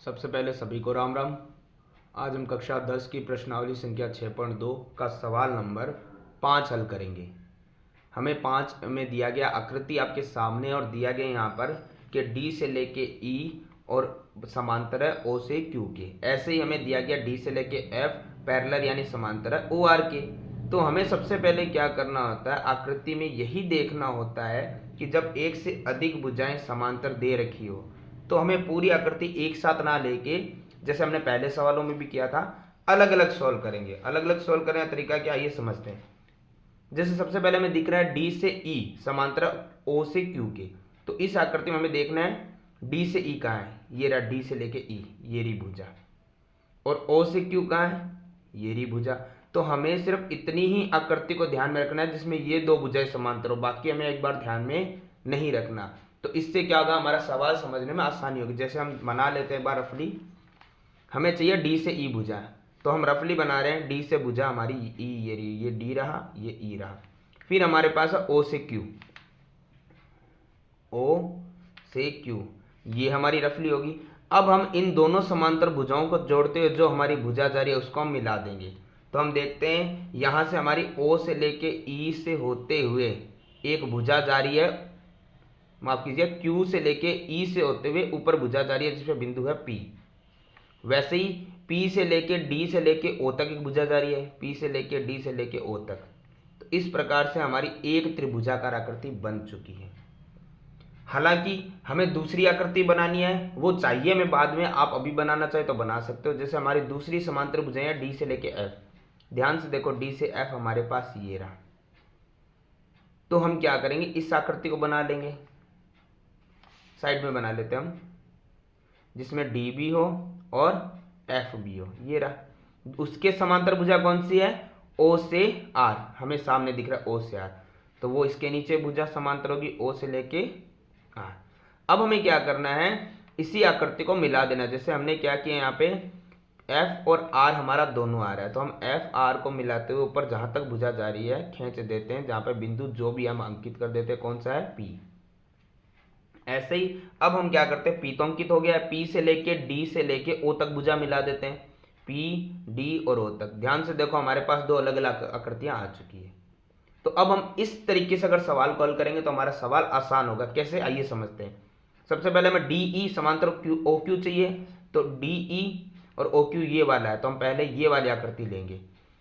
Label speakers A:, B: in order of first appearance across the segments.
A: सबसे पहले सभी को राम राम। आज हम कक्षा 10 की प्रश्नावली संख्या 6.2 का सवाल नंबर 5 हल करेंगे। हमें 5 में दिया गया आकृति आपके सामने और दिया गया यहाँ पर कि डी से लेके ई और समांतर है ओ से क्यू के। ऐसे ही हमें दिया गया डी से लेके एफ पैरेलल यानी समांतर है ओ आर के। तो हमें सबसे पहले क्या करना होता है, आकृति में यही देखना होता है कि जब एक से अधिक भुजाएं समांतर दे रखी हो तो हमें पूरी आकृति एक साथ ना लेके, जैसे हमने पहले सवालों में भी किया था, अलग अलग सॉल्व करेंगे। अलग अलग सॉल्व करने का तरीका क्या, आइए समझते हैं। जैसे सबसे पहले हमें दिख रहा है डी से ई समांतर ओ से क्यू के। तो इस आकृति में हमें देखना है डी से ई कहाँ है, ये रहा डी से लेके ई, ये रही भुजा। और ओ से क्यू कहाँ है, ये रही भुजा। तो हमें सिर्फ इतनी ही आकृति को ध्यान में रखना है जिसमें ये दो भुजाएं समांतर हो, बाकी हमें एक बार ध्यान में नहीं रखना। तो इससे क्या होगा, हमारा सवाल समझने में आसानी होगी। जैसे हम बना लेते हैं एक बार रफली, हमें चाहिए डी से ई भुजा, तो हम रफली बना रहे हैं डी से भुजा हमारी ई, ये डी रहा, ये ई रहा। फिर हमारे पास है ओ से क्यू, ओ से क्यू, ये हमारी रफली होगी। अब हम इन दोनों समांतर भुजाओं को जोड़ते हुए जो हमारी भुजा जा रही है उसको हम मिला देंगे। तो हम देखते हैं यहां से हमारी ओ से लेके ई से होते हुए एक भुजा जा रही है, माफ कीजिए क्यू से लेके ई से होते हुए ऊपर भुजा जा रही है जिसमें बिंदु है पी। वैसे ही पी से लेके डी से लेके ओ तक एक भुजा जा रही है, पी से लेके डी से लेके ओ तक। तो इस प्रकार से हमारी एक त्रिभुजाकार आकृति बन चुकी है। हालांकि हमें दूसरी आकृति बनानी है, वो चाहिए हमें बाद में, आप अभी बनाना चाहे तो बना सकते हो। जैसे हमारी दूसरी समांतर भुजाएं हैं डी से लेके एफ, ध्यान से देखो डी से एफ हमारे पास ये रहा। तो हम क्या करेंगे, इस आकृति को बना लेंगे, साइड में बना लेते हैं हम, जिसमें डी भी हो और एफ भी हो, ये रहा। उसके समांतर भुजा कौन सी है, ओ से आर, हमें सामने दिख रहा है ओ से आर, तो वो इसके नीचे भुजा समांतर होगी ओ से लेके आर। अब हमें क्या करना है, इसी आकृति को मिला देना। जैसे हमने क्या किया, यहाँ पे एफ और आर हमारा दोनों आ रहा है, तो हम एफ आर को मिलाते हुए ऊपर जहां तक भुजा जा रही है खींच देते हैं, जहां पे बिंदु जो भी हम अंकित कर देते हैं कौन सा है, पी। ऐसे ही अब हम क्या करते हैं, पी तो अंकित हो गया है, पी से लेके डी से लेके ओ तक भुजा मिला देते हैं, पी डी और ओ तक। ध्यान से देखो हमारे पास दो अलग अलग आकृतियां आ चुकी है। तो अब हम इस तरीके से अगर सवाल को हल करेंगे तो हमारा सवाल आसान होगा। कैसे, आइए समझते हैं। सबसे पहले हमें डी ई समांतर क्यू ओ क्यू चाहिए, तो डी ई और ओ क्यू ये वाला है, तो हम पहले ये वाली आकृति लेंगे।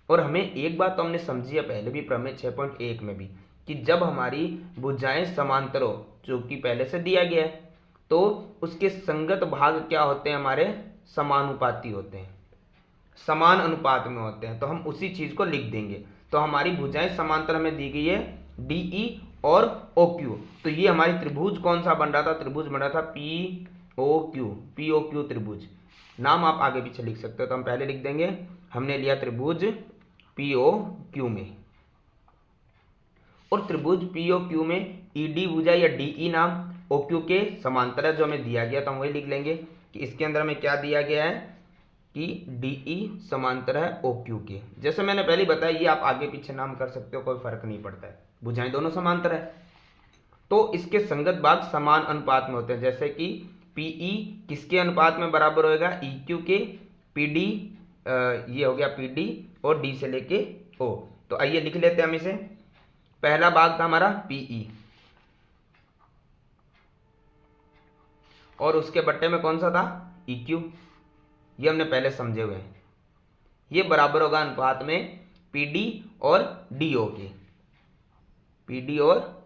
A: और हमें एक बात तो हमने समझी है पहले भी प्रमेय 6.1 में भी, कि जब हमारी भुजाएं समांतर हो, जो कि पहले से दिया गया है, तो उसके संगत भाग क्या होते हैं, हमारे समानुपाती होते हैं, समान अनुपात में होते हैं। तो हम उसी चीज को लिख देंगे। तो हमारी भुजाएं समांतर हमें दी गई है डीई और ओ क्यू। तो ये हमारी त्रिभुज कौन सा बन रहा था, त्रिभुज बन रहा था पी ओ क्यू त्रिभुज। नाम आप आगे पीछे लिख सकते हो, तो हम पहले लिख देंगे हमने लिया त्रिभुज पी ओ क्यू में। और त्रिभुज पी ओ क्यू में ईडी भुजा या डीई नाम ओ क्यू के समांतर है, जो हमें दिया गया, तो हम वही लिख लेंगे कि इसके अंदर हमें क्या दिया गया है कि डीई समांतर है ओ क्यू के। जैसे मैंने पहले बताया, ये आप आगे पीछे नाम कर सकते हो, कोई फर्क नहीं पड़ता है, भुजाएं दोनों समांतर है। तो इसके संगत भाग समान अनुपात में होते हैं। जैसे कि पीई किसके अनुपात में बराबर होएगा, ई क्यू के, पीडी ये हो गया पीडी और डी से लेके ओ। तो आइए लिख लेते हैं हम इसे। पहला भाग था हमारा पीई और उसके बट्टे में कौन सा था, ई क्यू, ये हमने पहले समझे हुए हैं। ये बराबर होगा अनुपात में पीडी और डीओ के, पीडी और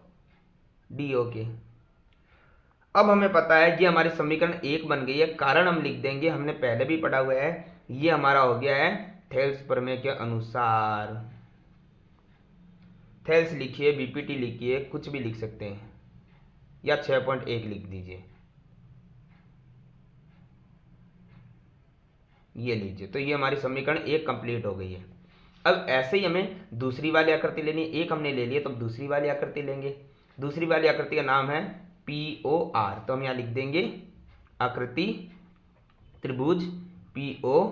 A: डीओ के। अब हमें पता है कि हमारी समीकरण 1 बन गई है। कारण हम लिख देंगे, हमने पहले भी पढ़ा हुआ है, ये हमारा हो गया है थेल्स प्रमेय के अनुसार। थेल्स लिखिए, बीपीटी लिखिए, कुछ भी लिख सकते हैं, या 6.1 लिख दीजिए, ये लीजिए। तो ये हमारी समीकरण 1 कंप्लीट हो गई है। अब ऐसे ही हमें दूसरी वाली आकृति लेनी है। एक हमने ले लिया, तो दूसरी वाली आकृति लेंगे। दूसरी वाली आकृति का नाम है पी ओ आर, तो हम यहाँ लिख देंगे आकृति त्रिभुज पी ओ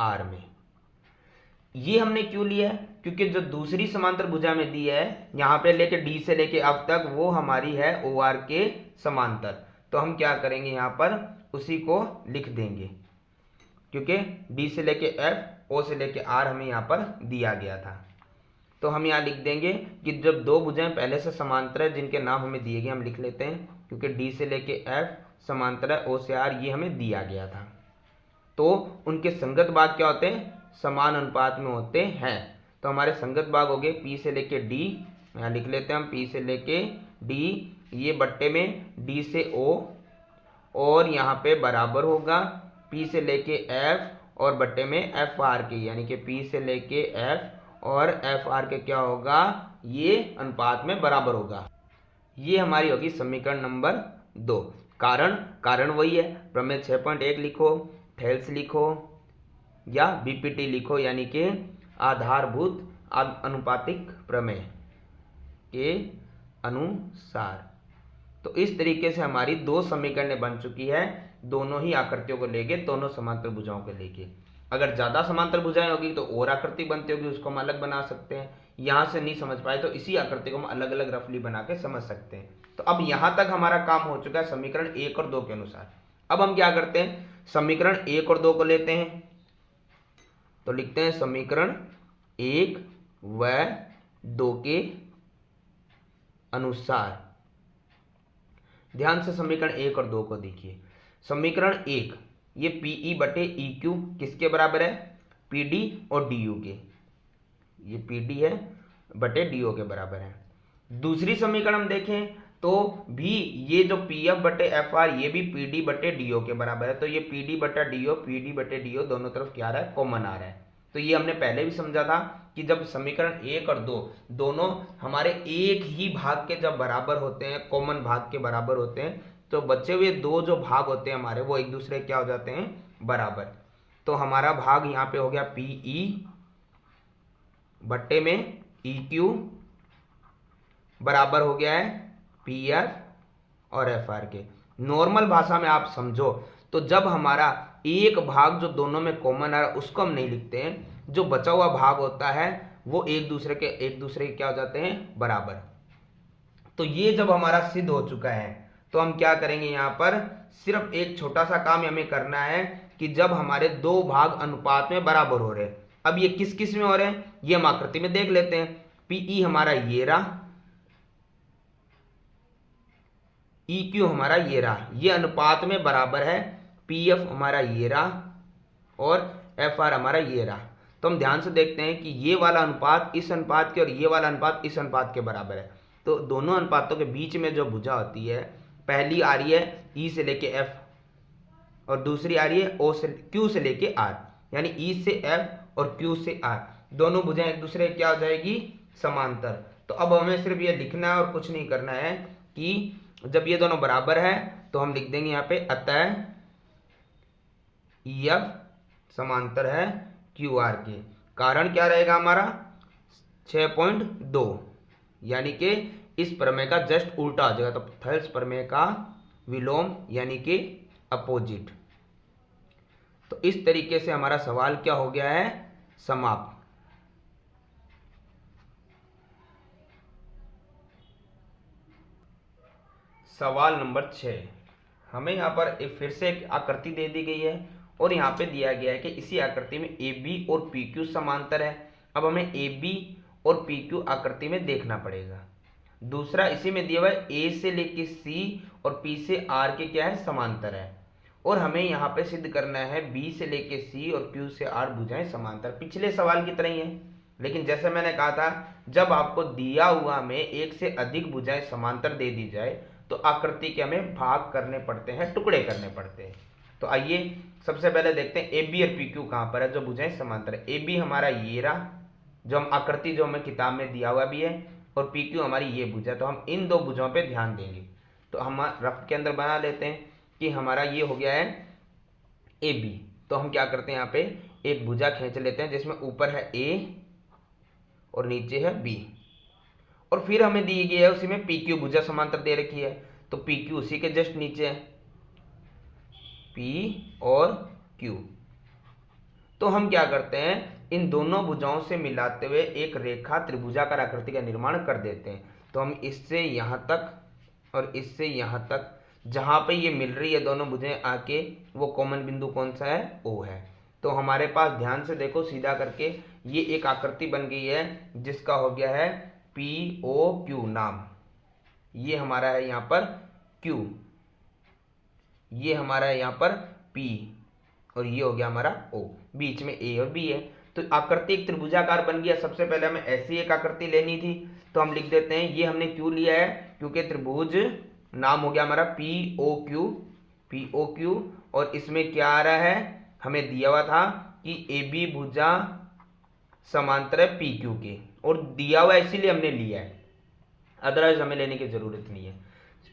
A: आर में। ये हमने क्यों लिया है, क्योंकि जो दूसरी समांतर भुजा में दी है यहाँ पे लेके डी से लेके अब तक, वो हमारी है ओ आर के समांतर। तो हम क्या करेंगे, यहाँ पर उसी को लिख देंगे, क्योंकि डी से लेके एफ, ओ से लेके आर हमें यहाँ पर दिया गया था। तो हम यहाँ लिख देंगे कि जब दो भुजाएं पहले से समांतर है, जिनके नाम हमें दिए गए हम लिख लेते हैं, क्योंकि डी से लेके एफ समांतर है ओ से आर, ये हमें दिया गया था। तो उनके संगत भाग क्या होते हैं? समान अनुपात में होते हैं। तो हमारे संगत भाग हो गए पी से लेके डी, यहाँ लिख लेते हैं हम पी से लेके डी, ये बट्टे में डी से ओ, और यहाँ पे बराबर होगा पी से लेके एफ और बट्टे में एफ आर के, यानी कि पी से लेके एफ और एफ आर के क्या होगा? ये अनुपात में बराबर होगा। ये हमारी होगी समीकरण नंबर 2। कारण वही है, प्रमेय 6.1 लिखो, थेल्स लिखो या बीपीटी लिखो, यानी कि आधारभूत अनुपातिक प्रमेय के अनुसार। तो इस तरीके से हमारी 2 समीकरणें बन चुकी है, दोनों ही आकृतियों को लेके, दोनों समांतर भुजाओं को लेके। अगर ज्यादा समांतर भुजाएं होगी तो और आकृति बनती होगी, उसको हम अलग बना सकते हैं। यहां से नहीं समझ पाए तो इसी आकृति को हम अलग अलग रफली बना के समझ सकते हैं। तो अब यहां तक हमारा काम हो चुका है समीकरण 1 और 2 के अनुसार। अब हम क्या करते हैं, समीकरण 1 और 2 को लेते हैं, तो लिखते हैं समीकरण 1 व 2 के अनुसार। ध्यान से समीकरण 1 और 2 को देखिए। समीकरण 1, ये पीई बटे ई क्यू किसके बराबर है? पीडी और डीयू के। ये पीडी है बटे डीओ के बराबर है। दूसरी समीकरण हम देखें तो भी ये जो पी एफ बटे एफ आर, ये भी पीडी बटे डीओ के बराबर है। तो ये पीडी बटा डीओ, पीडी बटे डीओ दोनों तरफ क्या आ रहा है? कॉमन आ रहा है। तो ये हमने पहले भी समझा था कि जब समीकरण 1 और 2 दोनों हमारे एक ही भाग के जब बराबर होते हैं, कॉमन भाग के बराबर होते हैं, तो बचे हुए 2 जो भाग होते हैं हमारे, वो एक दूसरे क्या हो जाते हैं? बराबर। तो हमारा भाग यहाँ पे हो गया पीई बट्टे में ई क्यू बराबर हो गया है पी एफ और एफ आर के। नॉर्मल भाषा में आप समझो तो जब हमारा एक भाग जो दोनों में कॉमन आ रहा है उसको हम नहीं लिखते हैं, जो बचा हुआ भाग होता है वो एक दूसरे के क्या हो जाते हैं? बराबर। तो ये जब हमारा सिद्ध हो चुका है तो हम क्या करेंगे, यहाँ पर सिर्फ एक छोटा सा काम हमें करना है कि जब हमारे 2 भाग अनुपात में बराबर हो रहे हैं, अब ये किस किस में हो रहे हैं ये हम आकृति में देख लेते हैं। पीई हमारा ये रहा, ई क्यू हमारा ये रहा, ये अनुपात में बराबर है। पी एफ हमारा ये रहा और एफ आर हमारा ये रहा। तो हम ध्यान से देखते हैं कि ये वाला अनुपात इस अनुपात के और ये वाला अनुपात इस अनुपात के बराबर है। तो दोनों अनुपातों के बीच में जो भुजा होती है, पहली आ रही है ई से लेके एफ और दूसरी आ रही है ओ से क्यू से लेके आर, यानी ई से एफ और क्यू से आर, दोनों भुजाएं एक दूसरे क्या हो जाएगी? समांतर। तो अब हमें सिर्फ ये लिखना है और कुछ नहीं करना है कि जब ये दोनों बराबर है तो हम लिख देंगे यहाँ पे अतः ई एफ समांतर है क्यू आर के। कारण क्या रहेगा हमारा? 6.2, यानी कि इस प्रमेय का जस्ट उल्टा हो जाएगा। तो थेल्स प्रमेय का विलोम यानी कि अपोजिट। तो इस तरीके से हमारा सवाल क्या हो गया है? समाप्त। सवाल नंबर 6, हमें यहाँ पर एक फिर से एक आकृति दे दी गई है और यहाँ पे दिया गया है कि इसी आकृति में ए बी और पी क्यू समांतर है। अब हमें ए बी और पी क्यू आकृति में देखना पड़ेगा। दूसरा इसी में दिया हुआ है ए से लेके सी और पी से आर के क्या है? समांतर है। और हमें यहाँ पे सिद्ध करना है बी से लेके सी और क्यू से आर भुजाएं समांतर। पिछले सवाल की तरह ही है, लेकिन जैसे मैंने कहा था जब आपको दिया हुआ में एक से अधिक भुजाएं समांतर दे दी जाए तो आकृति के हमें भाग करने पड़ते हैं, टुकड़े करने पड़ते हैं। तो आइए सबसे पहले देखते हैं ए बी और पी क्यू कहाँ पर है जो भुजाएं समांतर है। ए बी हमारा ये रहा, जो हम आकृति जो हमें किताब में दिया हुआ भी है, और पी क्यू हमारी ये भुजा। तो हम इन 2 भुजाओं पे ध्यान देंगे। तो हम रफ के अंदर बना लेते हैं कि हमारा ये हो गया है ए बी। तो हम क्या करते हैं, यहाँ पे एक भुजा खींच लेते हैं जिसमें ऊपर है ए और नीचे है बी, और फिर हमें दी गई है उसी में पी क्यू भुजा समांतर दे रखी है। तो पी क्यू उसी के जस्ट नीचे है, पी और क्यू। तो हम क्या करते हैं, इन दोनों भुजाओं से मिलाते हुए एक रेखा त्रिभुजाकार आकृति का निर्माण कर देते हैं। तो हम इससे यहाँ तक और इससे यहाँ तक जहाँ पे ये मिल रही है दोनों भुजाएं आके, वो कॉमन बिंदु कौन सा है? ओ है। तो हमारे पास ध्यान से देखो सीधा करके ये एक आकृति बन गई है जिसका हो गया है POQ नाम। ये हमारा है यहाँ पर Q, ये हमारा है यहाँ पर P, और ये हो गया हमारा O। बीच में A और B है। तो आकृति एक त्रिभुजाकार बन गया। सबसे पहले हमें ऐसी एक आकृति लेनी थी, तो हम लिख देते हैं, ये हमने क्यों लिया है? क्योंकि त्रिभुज नाम हो गया हमारा POQ, और इसमें क्या आ रहा है? हमें दिया हुआ था कि AB भुजा समांतर है PQ के, और दिया हुआ इसीलिए हमने लिया है, अदरवाइज हमें लेने की जरूरत नहीं है।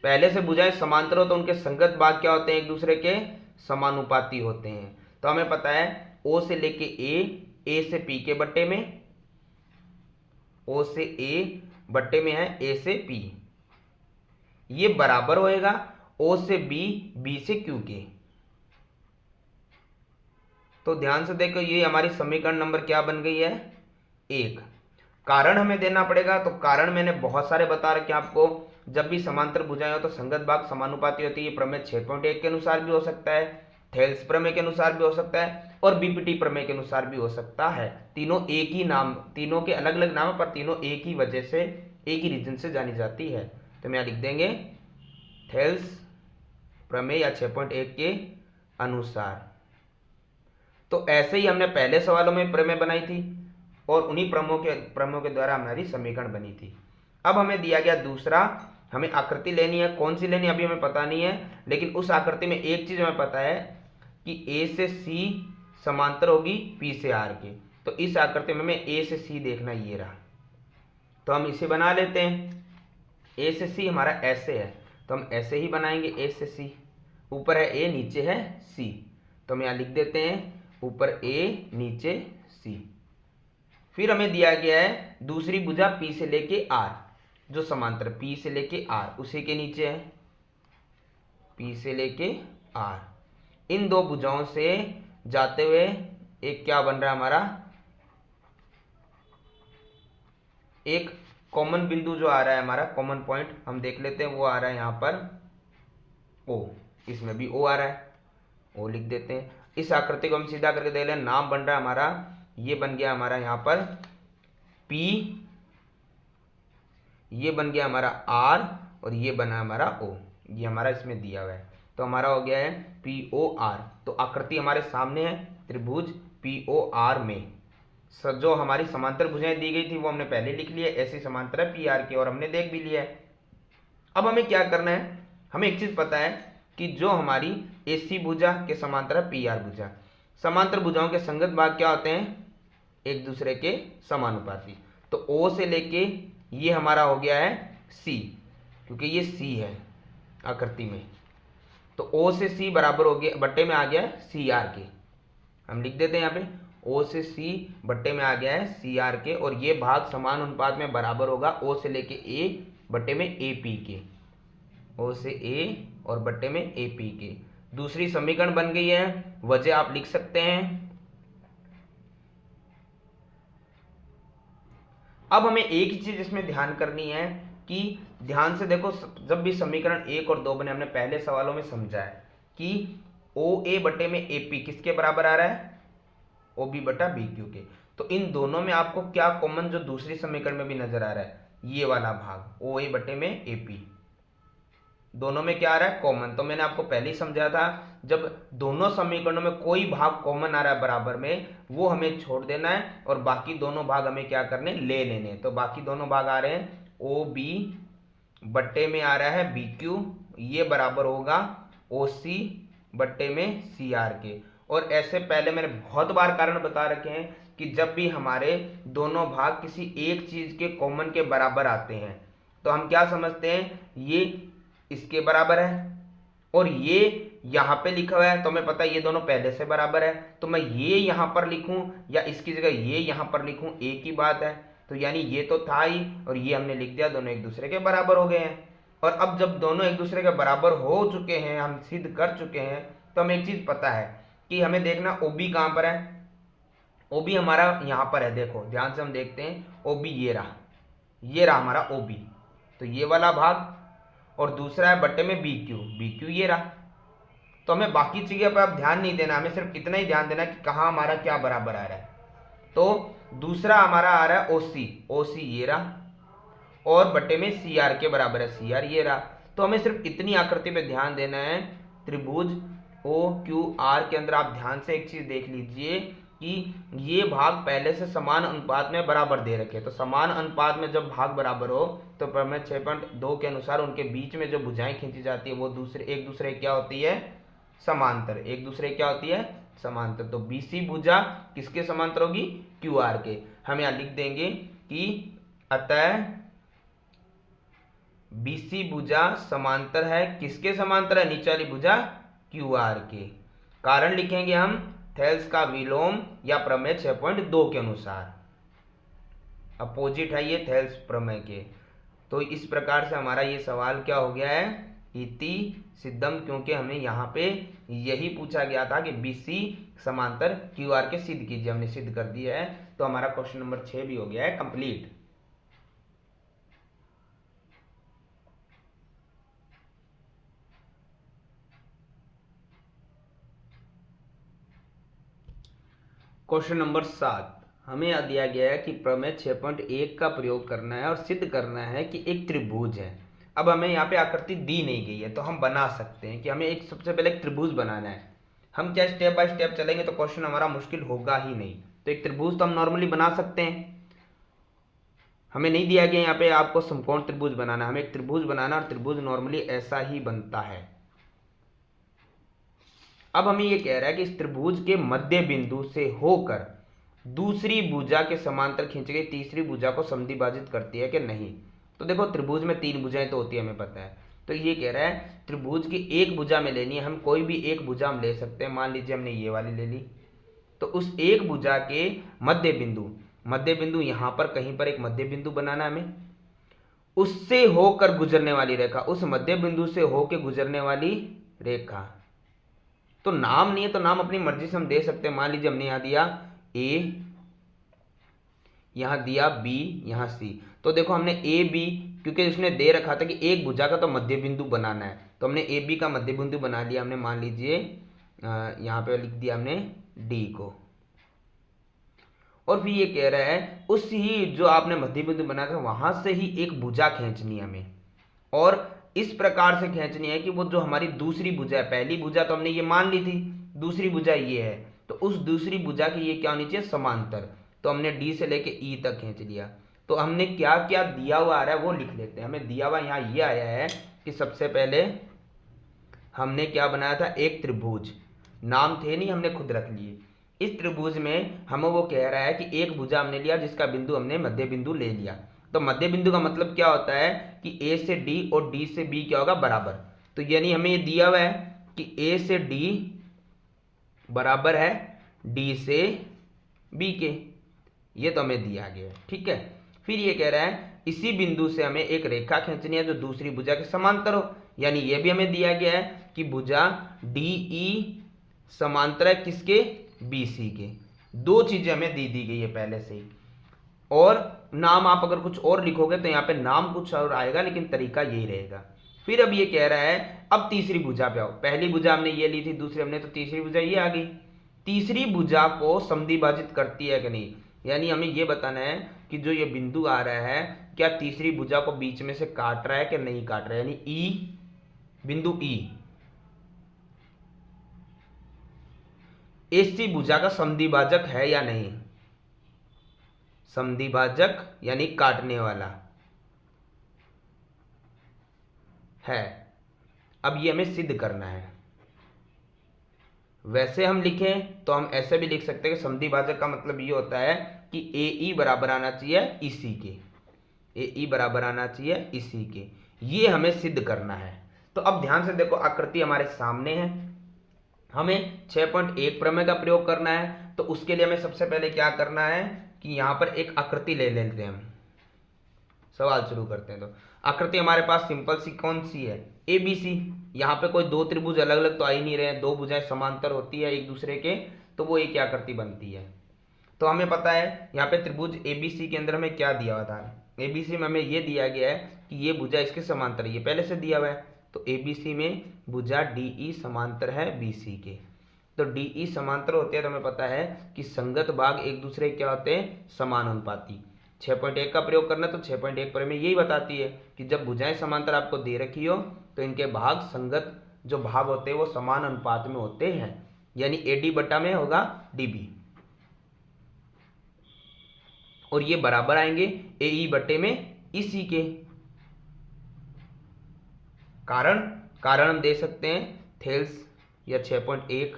A: पहले से भुजाएं समांतर हो तो उनके संगत भाग क्या होते हैं? एक दूसरे के समानुपाती होते हैं। तो हमें पता है O से लेके A से P के बट्टे में, O से A बट्टे में है A से P, ये बराबर होएगा O से B से Q के। तो ध्यान से देखो, ये हमारी समीकरण नंबर क्या बन गई है? 1। कारण हमें देना पड़ेगा, तो कारण मैंने बहुत सारे बता रखे आपको। जब भी समांतर भुजाएं हो तो संगत भाग समानुपाती होती है। प्रमेय 6.1 के अनुसार भी हो सकता है, थेल्स प्रमेय के अनुसार भी हो सकता है, और बीपीटी प्रमेय के अनुसार भी हो सकता है। तीनों एक ही नाम, तीनों के अलग अलग नाम, पर तीनों एक ही वजह से, एक ही रीजन से जानी जाती है। तो हम यहाँ लिख देंगे थेल्स प्रमेय या 6.1 के अनुसार। तो ऐसे ही हमने पहले सवालों में प्रमेय बनाई थी, और उन्हीं प्रमेयों के द्वारा हमारी समीकरण बनी थी। अब हमें दिया गया दूसरा, हमें आकृति लेनी है। कौन सी लेनी अभी हमें पता नहीं है, लेकिन उस आकृति में एक चीज हमें पता है कि A से C समांतर होगी P से R के। तो इस आकृति में हमें A से C देखना, ये रहा। तो हम इसे बना लेते हैं। A से C हमारा ऐसे है, तो हम ऐसे ही बनाएंगे। A से C, ऊपर है A, नीचे है C, तो हम यहाँ लिख देते हैं ऊपर A नीचे C। फिर हमें दिया गया है दूसरी भुजा P से लेके R, जो समांतर P से लेके R, उसी के नीचे है P से लेके R। इन दो भुजाओं से जाते हुए एक क्या बन रहा है हमारा? एक कॉमन बिंदु जो आ रहा है हमारा, कॉमन पॉइंट हम देख लेते हैं, वो आ रहा है यहाँ पर O। इसमें भी O आ रहा है, O लिख देते हैं। इस आकृति को हम सीधा करके देख लें, नाम बन रहा है हमारा, ये बन गया हमारा यहाँ पर P, ये बन गया हमारा R, और ये बना हमारा O। ये हमारा इसमें दिया हुआ है, तो हमारा हो गया है POR। तो आकृति हमारे सामने है, त्रिभुज POR में जो हमारी समांतर भुजाएं दी गई थी वो हमने पहले लिख लिया, ऐसी समांतर है PR के, और हमने देख भी लिया है। अब हमें क्या करना है? हमें एक चीज पता है कि जो हमारी AC भुजा के समांतर है PR भुजा। समांतर भुजाओं के संगत भाग क्या होते हैं? एक दूसरे के समानुपाती। तो O से लेके ये हमारा हो गया है C, क्योंकि ये C है आकृति में, तो O से C बराबर हो गया, बट्टे में आ गया है CR के। हम लिख देते हैं यहाँ पे O से C बट्टे में आ गया है CR के, और ये भाग समान अनुपात में बराबर होगा O से लेके A बट्टे में AP के, O से A और बट्टे में AP के। दूसरी समीकरण बन गई है, वजह आप लिख सकते हैं। अब हमें एक ही चीज इसमें ध्यान करनी है कि ध्यान से देखो, जब भी समीकरण 1 और 2 बने, हमने पहले सवालों में समझा है कि OA बटे में AP किसके बराबर आ रहा है? OB बटा BQ के। तो इन दोनों में आपको क्या कॉमन जो दूसरी समीकरण में भी नजर आ रहा है? ये वाला भाग OA बटे में AP, दोनों में क्या आ रहा है? कॉमन। तो मैंने आपको पहले ही समझाया था, जब दोनों समीकरणों में कोई भाग कॉमन आ रहा है बराबर में, वो हमें छोड़ देना है, और बाकी दोनों भाग हमें क्या करने? ले लेने। तो बाकी दोनों भाग आ रहे हैं OB बट्टे में आ रहा है BQ, ये बराबर होगा OC बट्टे में CR के। और ऐसे पहले मैंने बहुत बार कारण बता रखे हैं कि जब भी हमारे दोनों भाग किसी एक चीज के कॉमन के बराबर आते हैं, तो हम क्या समझते हैं? ये इसके बराबर है, और ये यहाँ पे लिखा हुआ है, तो हमें पता है ये दोनों पहले से बराबर है, तो मैं ये यहाँ पर लिखूं या इसकी जगह ये यहाँ पर लिखूं, एक ही बात है। तो यानी ये तो था ही, और ये हमने लिख दिया, दोनों एक दूसरे के बराबर हो गए हैं। और अब जब दोनों एक दूसरे के बराबर हो चुके हैं, हम सिद्ध कर चुके हैं, तो हमें एक चीज पता है कि हमें देखना OB कहाँ पर है। OB हमारा यहाँ पर है, देखो ध्यान से हम देखते हैं, OB ये रहा हमारा OB, तो ये वाला भाग। और दूसरा है बट्टे में बी क्यू ये रहा। तो हमें बाकी चीज़ों पर अब ध्यान नहीं देना, हमें सिर्फ इतना ही ध्यान देना कि कहाँ हमारा क्या बराबर आ रहा है। तो दूसरा हमारा आ रहा है ओ सी ये रहा, और बट्टे में सी आर के बराबर है सी आर ये रहा। तो हमें सिर्फ इतनी आकृति पे ध्यान देना है। त्रिभुज ओ क्यू आर के अंदर आप ध्यान से एक चीज देख लीजिए कि ये भाग पहले से समान अनुपात में बराबर दे रखे। तो समान अनुपात में जब भाग बराबर हो तो प्रमेय 6.2 के अनुसार उनके बीच में जो भुजाएं खींची जाती है वो एक दूसरे क्या होती है, समांतर। एक दूसरे क्या होती है, समांतर। तो BC भुजा किसके समांतर होगी, QR के। हम यहाँ लिख देंगे कि अतः BC भुजा समांतर है, किसके समांतर है, नीचे वाली भुजा QR के। कारण लिखेंगे हम थेल्स का विलोम या प्रमेय 6.2 के अनुसार। अपोजिट है ये थेल्स प्रमेय के। तो इस प्रकार से हमारा ये सवाल क्या हो गया है, इति सिद्धम, क्योंकि हमें यहाँ पे यही पूछा गया था कि BC समांतर QR के सिद्ध कीजिए। हमने सिद्ध कर दिया है। तो हमारा क्वेश्चन नंबर 6 भी हो गया है कंप्लीट। क्वेश्चन नंबर 7 हमें यह दिया गया है कि प्रमेय 6.1 का प्रयोग करना है और सिद्ध करना है कि एक त्रिभुज है। अब हमें यहाँ पे आकृति दी नहीं गई है तो हम बना सकते हैं कि हमें एक सबसे पहले एक त्रिभुज बनाना है। हम क्या स्टेप बाय स्टेप चलेंगे तो क्वेश्चन हमारा मुश्किल होगा ही नहीं। तो एक त्रिभुज तो हम नॉर्मली बना सकते हैं। हमें नहीं दिया गया यहाँ पे आपको समकोण त्रिभुज बनाना, हमें एक त्रिभुज बनाना, और त्रिभुज नॉर्मली ऐसा ही बनता है। अब हमें ये कह रहा है कि इस त्रिभुज के मध्य बिंदु से होकर दूसरी भुजा के समांतर खींची गई तीसरी भुजा को समद्विभाजित करती है कि नहीं। तो देखो त्रिभुज में 3 भुजाएं तो होती है, हमें पता है। तो ये कह रहा है त्रिभुज की एक भुजा में लेनी है। हम कोई भी एक भुजा हम ले सकते हैं। मान लीजिए हमने ये वाली ले ली, तो उस एक भुजा के मध्य बिंदु यहाँ पर कहीं पर एक मध्य बिंदु बनाना हमें। उससे होकर गुजरने वाली रेखा, उस मध्य बिंदु से होकर गुजरने वाली रेखा। तो नाम नहीं है तो नाम अपनी मर्जी से हम दे सकते हैं। मान लीजिए हमने यहाँ दिया ए, यहाँ दिया बी, यहाँ सी। तो देखो हमने ए बी, क्योंकि उसने दे रखा था कि एक भुजा का तो मध्य बिंदु बनाना है, तो हमने ए बी का मध्य बिंदु बना लिया हमने। मान लीजिए यहाँ पे लिख दिया हमने डी को। और फिर ये कह रहा है उस ही जो आपने मध्य बिंदु बनाया था वहां से ही एक भुजा खींचनी है हमें, और इस प्रकार से खींचनी है कि वो जो हमारी दूसरी भुजा है, पहली भुजा तो हमने ये मान ली थी, दूसरी भुजा ये है, तो उस दूसरी भुजा की ये क्या होनी चाहिए, समांतर। तो हमने डी से लेके ई तक खींच लिया। तो हमने क्या क्या दिया हुआ आ रहा है वो लिख लेते हैं। हमें दिया हुआ यहाँ ये आया है कि सबसे पहले हमने क्या बनाया था, एक त्रिभुज। नाम थे नहीं, हमने खुद रख लिए। इस त्रिभुज में हमें वो कह रहा है कि एक भुजा हमने लिया जिसका बिंदु हमने मध्य बिंदु ले लिया। तो मध्य बिंदु का मतलब क्या होता है कि ए से डी और डी से बी क्या होगा, बराबर। तो यानी हमें ये दिया हुआ है कि ए से डी बराबर है डी से बी के, ये तो हमें दिया गया है, ठीक है। फिर ये कह रहा है इसी बिंदु से हमें एक रेखा खींचनी है जो दूसरी भुजा के समांतर हो, यानी ये भी हमें दिया गया है कि भुजा डी ई समांतर है किसके, बी सी के। दो चीजें हमें दी गई है पहले से ही। और नाम आप अगर कुछ और लिखोगे तो यहाँ पे नाम कुछ और आएगा, लेकिन तरीका यही रहेगा। फिर अब ये कह रहा है अब तीसरी भुजा पे आओ। पहली भुजा हमने ये ली थी, दूसरी हमने, तो तीसरी भुजा ये आ गई। तीसरी भुजा को समद्विभाजित करती है कि नहीं, यानी हमें ये बताना है कि जो ये बिंदु आ रहा है क्या तीसरी भुजा को बीच में से काट रहा है कि नहीं काट रहा है। यानी ई, बिंदु ई ऐसी भुजा का समद्विभाजक है या नहीं, समद्विभाजक यानी काटने वाला है। अब ये हमें सिद्ध करना है। वैसे हम लिखें तो हम ऐसे भी लिख सकते हैं कि समद्विभाजक का मतलब ये होता है कि ए ई बराबर आना चाहिए इसी के, ए ई बराबर आना चाहिए इसी के। ये हमें सिद्ध करना है। तो अब ध्यान से देखो, आकृति हमारे सामने है, हमें 6.1 प्रमेय का प्रयोग करना है। तो उसके लिए हमें सबसे पहले क्या करना है कि यहाँ पर एक आकृति ले लेते हैं। हम सवाल शुरू करते हैं। तो आकृति हमारे पास सिंपल सी कौन सी है, ए बी सी। यहाँ पे कोई दो त्रिभुज अलग अलग तो आ ही नहीं रहे हैं, दो भुजाएं समांतर होती है एक दूसरे के, तो वो एक आकृति बनती है। तो हमें पता है यहाँ पे त्रिभुज एबीसी के अंदर हमें क्या दिया हुआ था, एबीसी में हमें ये दिया गया है कि ये भुजा इसके समांतर है, ये पहले से दिया हुआ है। तो ABC में भुजा DE समांतर है BC के। तो DE समांतर होते हैं तो हमें पता है कि संगत भाग एक दूसरे क्या होते हैं, समानुपाती। 6.1 का प्रयोग करना तो 6.1 पर में यही बताती है कि जब भुजाएं समांतर आपको दे रखी हो तो इनके भाग संगत जो भाग होते हैं वो समान अनुपात में होते हैं, यानी AD बटा में होगा DB और ये बराबर आएंगे AE बटे में EC के। कारण हम दे सकते हैं थेल्स या 6.1।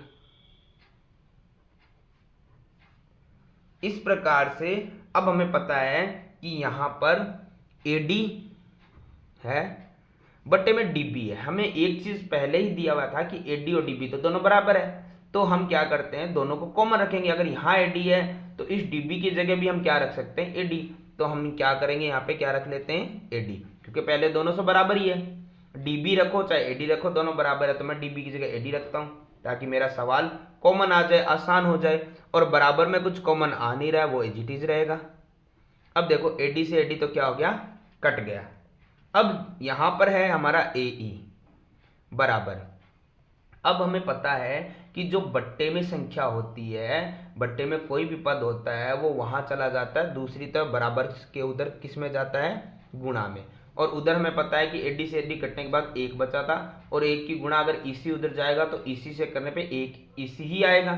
A: इस प्रकार से अब हमें पता है कि यहां पर AD है बटे में DB है। हमें एक चीज पहले ही दिया हुआ था कि AD और DB तो दोनों बराबर है, तो हम क्या करते हैं दोनों को कॉमन रखेंगे। अगर यहाँ AD है तो इस DB की जगह भी हम क्या रख सकते हैं, AD। तो हम क्या करेंगे, यहाँ पे क्या रख लेते हैं, AD, क्योंकि पहले दोनों से बराबर ही है। DB रखो चाहे AD रखो, दोनों बराबर है, तो मैं DB की जगह AD रखता हूँ ताकि मेरा सवाल कॉमन आ जाए, आसान हो जाए। और बराबर में कुछ कॉमन आ नहीं रहा है, वो एज इट इज रहेगा। अब देखो AD से AD तो क्या हो गया, कट गया। अब यहां पर है हमारा AE बराबर। अब हमें पता है कि जो बट्टे में संख्या होती है, बट्टे में कोई भी पद होता है वो वहां चला जाता है दूसरी तरफ, बराबर के उधर किस में जाता है, गुणा में। और उधर हमें पता है कि AD से AD कटने के बाद 1 बचा था, और 1 की गुणा अगर EC उधर जाएगा तो EC से करने पे 1 EC ही आएगा।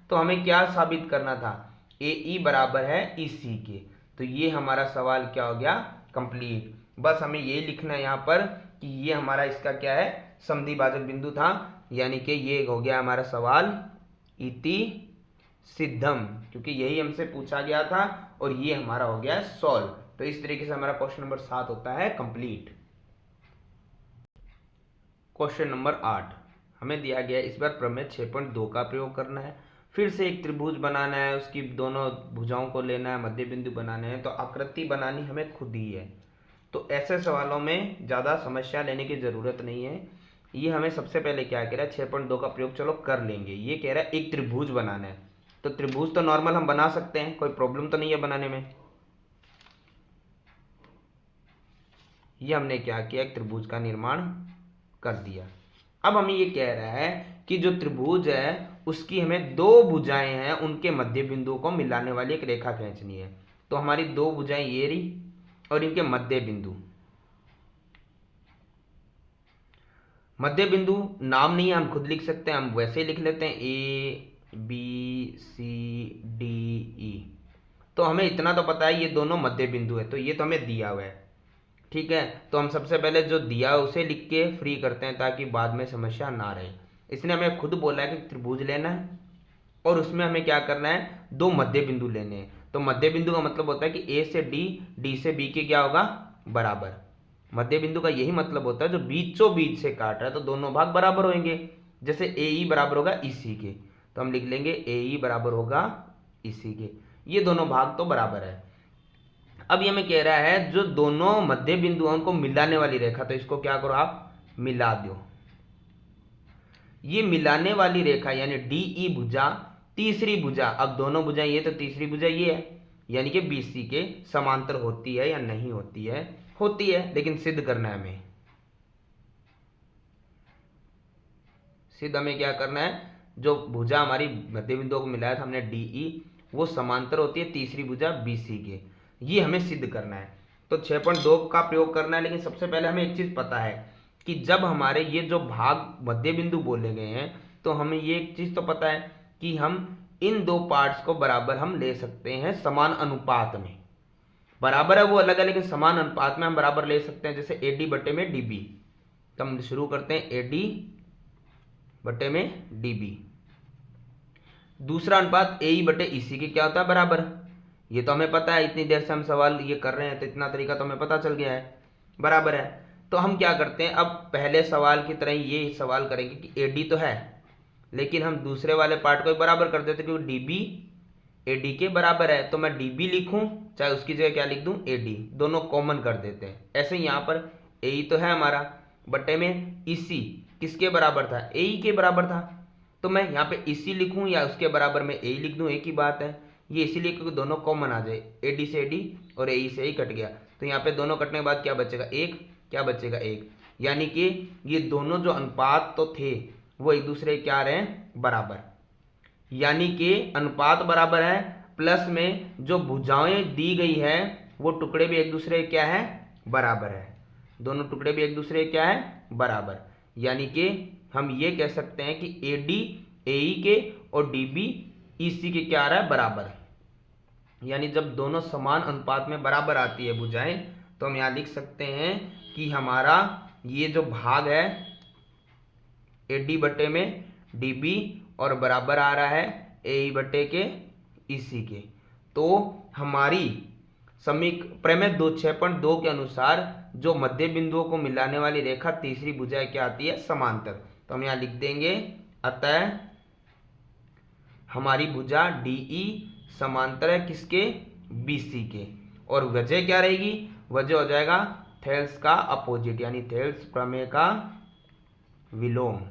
A: तो हमें क्या साबित करना था, AE बराबर है EC के। तो ये हमारा सवाल क्या हो गया, कंप्लीट। बस हमें ये लिखना है यहाँ पर कि ये हमारा इसका क्या है, समद्विभाजक बिंदु था, यानी कि ये हो गया हमारा सवाल इति सिद्धम, क्योंकि यही हमसे पूछा गया था और ये हमारा हो गया सॉल्व। तो इस तरीके से हमारा क्वेश्चन नंबर 7 होता है कंप्लीट। क्वेश्चन नंबर 8 हमें दिया गया है, इस बार प्रमेय 6.2 का प्रयोग करना है। फिर से एक त्रिभुज बनाना है, उसकी दोनों भुजाओं को लेना है, मध्य बिंदु बनाने हैं, तो आकृति बनानी हमें खुद ही है। तो ऐसे सवालों में ज़्यादा समस्या लेने की ज़रूरत नहीं है। ये हमें सबसे पहले क्या कह रहा है, 6.2 का प्रयोग चलो कर लेंगे। ये कह रहा है एक त्रिभुज बनाना है, तो त्रिभुज तो नॉर्मल हम बना सकते हैं, कोई प्रॉब्लम तो नहीं है बनाने में। ये हमने क्या किया, एक त्रिभुज का निर्माण कर दिया। अब हमें ये कह रहा है कि जो त्रिभुज है उसकी हमें 2 भुजाएं हैं, उनके मध्य बिंदुओं को मिलाने वाली एक रेखा खींचनी है। तो हमारी 2 भुजाएं ये रही और इनके मध्य बिंदु, मध्य बिंदु नाम नहीं है, हम खुद लिख सकते हैं, हम वैसे ही लिख लेते हैं ABCDE। तो हमें इतना तो पता है ये दोनों मध्य बिंदु है, तो ये तो हमें दिया हुआ है, ठीक है। तो हम सबसे पहले जो दिया है उसे लिख के फ्री करते हैं ताकि बाद में समस्या ना रहे। इसने हमें खुद बोला है कि त्रिभुज लेना है और उसमें हमें क्या करना है, 2 मध्य बिंदु लेने हैं। तो मध्य बिंदु का मतलब होता है कि A से D, D से B के क्या होगा, बराबर। मध्य बिंदु का यही मतलब होता है जो बीचों बीच से काट रहा है, तो दोनों भाग बराबर होंगे। जैसे AE बराबर होगा EC के, तो हम लिख लेंगे AE बराबर होगा EC के, ये दोनों भाग तो बराबर है। अब ये हमें कह रहा है जो दोनों मध्य बिंदुओं को मिलाने वाली रेखा, तो इसको क्या करो आप, मिला दो। ये मिलाने वाली रेखा यानी DE भुजा, तीसरी भुजा, अब दोनों भुजाएं ये तो तीसरी भुजा ये है, यानी कि BC के समांतर होती है या नहीं होती है, होती है, लेकिन सिद्ध करना है हमें। सिद्ध हमें क्या करना है, जो भुजा हमारी मध्य बिंदुओं को मिलाया था हमने DE, वो समांतर होती है तीसरी भुजा BC के, ये हमें सिद्ध करना है। तो 6.2 का प्रयोग करना है, लेकिन सबसे पहले हमें एक चीज पता है कि जब हमारे ये जो भाग मध्य बिंदु बोले गए हैं, तो हमें ये एक चीज तो पता है कि हम इन 2 पार्ट्स को बराबर हम ले सकते हैं समान अनुपात में। बराबर है वो अलग है, लेकिन समान अनुपात में हम बराबर ले सकते हैं। जैसे AD बटे में DB, तो हम शुरू करते हैं AD बटे में DB। दूसरा अनुपात AE बटे EC के क्या होता है, बराबर। ये तो हमें पता है, इतनी देर से हम सवाल ये कर रहे हैं तो इतना तरीका तो हमें पता चल गया है, बराबर है। तो हम क्या करते हैं, अब पहले सवाल की तरह ये सवाल करेंगे कि AD तो है, लेकिन हम दूसरे वाले पार्ट को बराबर कर देते, क्योंकि DB AD के बराबर है। तो मैं DB लिखूं चाहे उसकी जगह क्या लिख दूं, AD, दोनों कॉमन कर देते हैं। ऐसे ही यहाँ पर AE तो है हमारा, बटे में EC किसके बराबर था, AE के बराबर था। तो मैं यहाँ पे EC लिखूं या उसके बराबर में AE लिख दूं, एक ही बात है। ये इसीलिए क्योंकि दोनों कॉमन आ जाए, AD से AD और AE से AE कट गया, तो तो यहाँ पे दोनों कटने के बाद क्या बचेगा, एक, क्या बचेगा, एक। यानी कि ये दोनों जो अनुपात तो थे वो एक दूसरे क्या रहे हैं, बराबर। यानी कि अनुपात बराबर है, प्लस में जो भुजाएं दी गई है वो टुकड़े भी एक दूसरे क्या है, बराबर है। दोनों टुकड़े भी एक दूसरे क्या है, बराबर। यानी कि हम ये कह सकते हैं कि AD AE के और DB EC के क्या आ रहा है, बराबर। यानी जब दोनों समान अनुपात में बराबर आती है भुजाएं, तो हम यहाँ लिख सकते हैं कि हमारा ये जो भाग है AD बटे में DB और बराबर आ रहा है AE बटे के EC के। तो हमारी प्रमेय 6.2 के अनुसार जो मध्य बिंदुओं को मिलाने वाली रेखा तीसरी भुजा क्या आती है, समांतर। तो हम यहाँ लिख देंगे, अतः हमारी भुजा DE समांतर है किसके, BC के। और वजह क्या रहेगी, वजह हो जाएगा थेल्स का अपोजिट, यानी थेल्स प्रमेय का विलोम,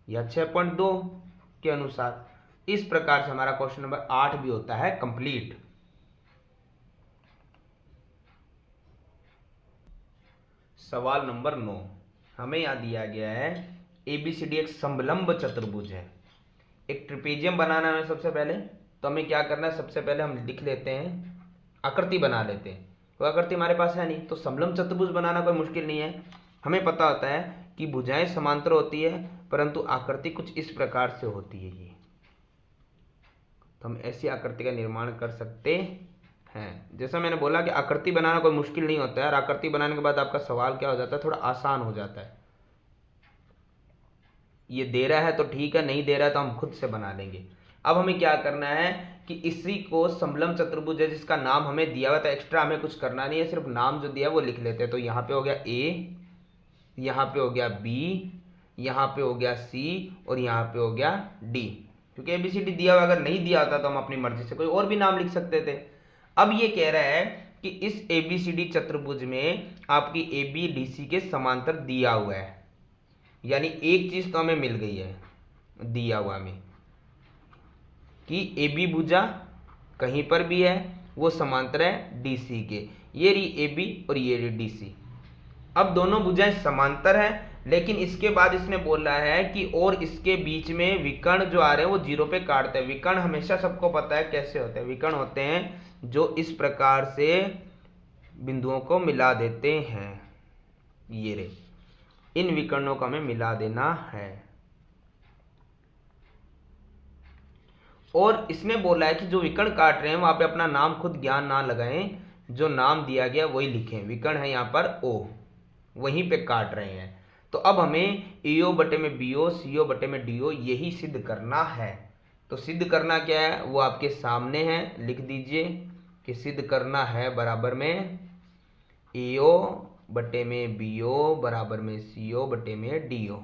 A: या 6.2 के अनुसार। इस प्रकार से हमारा क्वेश्चन नंबर 8 भी होता है कंप्लीट। सवाल नंबर 9, हमें यहां दिया गया है ABCD एक समलंब चतुर्भुज है। एक ट्रिपेजियम बनाना है सबसे पहले, तो हमें क्या करना है, सबसे पहले हम लिख लेते हैं, आकृति बना लेते हैं। तो आकृति हमारे पास है नहीं, तो समलंब चतुर्भुज बनाना कोई मुश्किल नहीं है। हमें पता होता है कि भुजाएं समांतर होती है, परंतु आकृति कुछ इस प्रकार से होती है ये। तो हम ऐसी आकृति का निर्माण कर सकते हैं। जैसा मैंने बोला कि आकृति बनाना कोई मुश्किल नहीं होता है, और आकृति बनाने के बाद आपका सवाल क्या हो जाता है, थोड़ा आसान हो जाता है। ये दे रहा है तो ठीक है, नहीं दे रहा है तो हम खुद से बना लेंगे। अब हमें क्या करना है कि इसी को समलंब चतुर्भुज है जिसका नाम हमें दिया हुआ था, एक्स्ट्रा हमें कुछ करना नहीं है, सिर्फ नाम जो दिया है वो लिख लेते हैं। तो यहाँ पे हो गया A, यहाँ पे हो गया B, यहाँ पे हो गया C और यहाँ पे हो गया D। क्योंकि ABCD दिया हुआ, अगर नहीं दिया होता तो हम अपनी मर्जी से कोई और भी नाम लिख सकते थे। अब ये कह रहा है कि इस ABCD चतुर्भुज में आपकी AB DC के समांतर दिया हुआ है, यानी एक चीज तो हमें मिल गई है दिया हुआ में कि AB भुजा कहीं पर भी है वो समांतर है DC के। ये रही AB और ये रही DC। अब दोनों भुजाएं समांतर हैं, लेकिन इसके बाद इसने बोला है कि और इसके बीच में विकर्ण जो आ रहे हैं वो 0 पे काटते हैं। विकर्ण हमेशा सबको पता है कैसे होते हैं, विकर्ण होते हैं जो इस प्रकार से बिंदुओं को मिला देते हैं। ये रे, इन विकर्णों को हमें मिला देना है। और इसने बोला है कि जो विकर्ण काट रहे हैं वहां पे अपना नाम खुद ज्ञान ना लगाएं, जो नाम दिया गया वही लिखें। विकर्ण है यहाँ पर O, वहीं पे काट रहे हैं। तो अब हमें EO बटे में BO, CO बटे में DO यही सिद्ध करना है। तो सिद्ध करना क्या है वो आपके सामने है, लिख दीजिए कि सिद्ध करना है बराबर में EO बटे में BO बराबर में CO बटे में DO।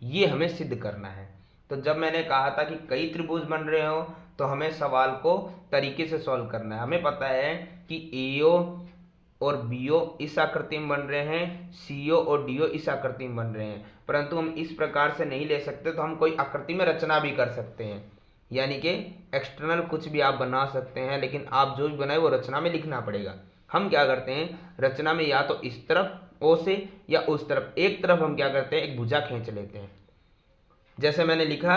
A: ये हमें सिद्ध करना है। तो जब मैंने कहा था कि कई त्रिभुज बन रहे हो तो हमें सवाल को तरीके से सॉल्व करना है। हमें पता है कि EO और BO इस आकृति में बन रहे हैं, CO और DO इस आकृति में बन रहे हैं, परंतु हम इस प्रकार से नहीं ले सकते, तो हम कोई आकृति में रचना भी कर सकते हैं। यानी कि एक्सटर्नल कुछ भी आप बना सकते हैं, लेकिन आप जो भी बनाए वो रचना में लिखना पड़ेगा। हम क्या करते हैं, रचना में या तो इस तरफ O से या उस तरफ, एक तरफ हम क्या करते हैं, एक भुजा खींच लेते हैं। जैसे मैंने लिखा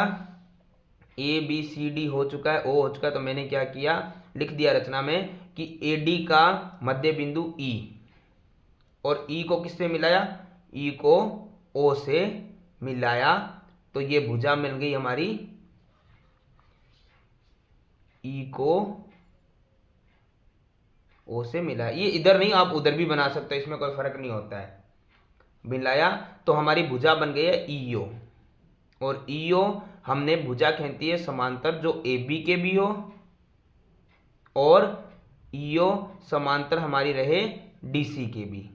A: ABCD हो चुका है, O हो चुका है, तो मैंने क्या किया, लिख दिया रचना में कि AD का मध्य बिंदु E, और E को किससे मिलाया, E को O से मिलाया, तो ये भुजा मिल गई हमारी E को O से मिलाया। ये इधर नहीं, आप उधर भी बना सकते हैं, इसमें कोई फर्क नहीं होता है। मिलाया तो हमारी भुजा बन गई है EO, और EO हमने भुजा खींची है समांतर जो AB के भी हो, और EO समांतर हमारी रहे DC के भी।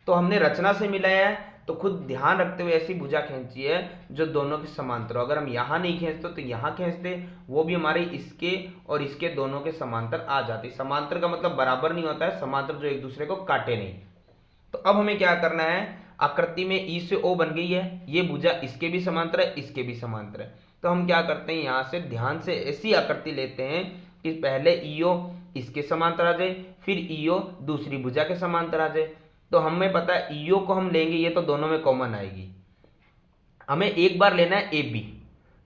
A: तो हमने रचना से मिलाया है, तो खुद ध्यान रखते हुए ऐसी भुजा खींची है जो दोनों के समांतर हो। अगर हम यहाँ नहीं खींचते तो यहाँ खींचते, वो भी हमारे इसके और इसके दोनों के समांतर आ जाती। समांतर का मतलब बराबर नहीं होता है, समांतर जो एक दूसरे को काटे नहीं। तो अब हमें क्या करना है, आकृति में E से O बन गई है, ये भुजा इसके भी समांतर है, इसके भी समांतर है। तो हम क्या करते हैं, यहाँ से ध्यान से ऐसी आकृति लेते हैं कि पहले EO इसके समांतर आ जाए, फिर ईओ दूसरी भुजा के समांतर आ जाए। तो हमें पता है ईओ को हम लेंगे, ये तो दोनों में कॉमन आएगी। हमें एक बार लेना है ए बी।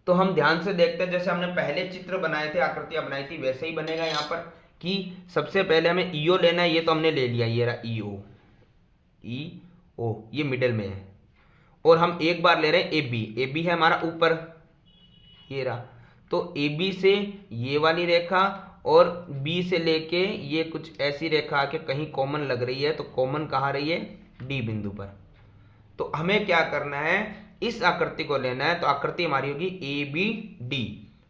A: तो हम ध्यान से देखते हैं, जैसे हमने पहले चित्र बनाए थे, आकृतियां बनाई थी, वैसे ही बनेगा यहाँ पर कि सबसे पहले हमें ईओ लेना है। ये तो हमने ले लिया, ये रहा ईओ, ई ओ, ये मिडिल में है। और हम एक बार ले रहे हैं ए बी। ए बी है हमारा ऊपर, ये रहा। तो ए बी से ये वाली रेखा और बी से लेके ये कुछ ऐसी रेखा आके कहीं कॉमन लग रही है। तो कॉमन कहाँ रही है? डी बिंदु पर। तो हमें क्या करना है? इस आकृति को लेना है। तो आकृति हमारी होगी ए बी डी।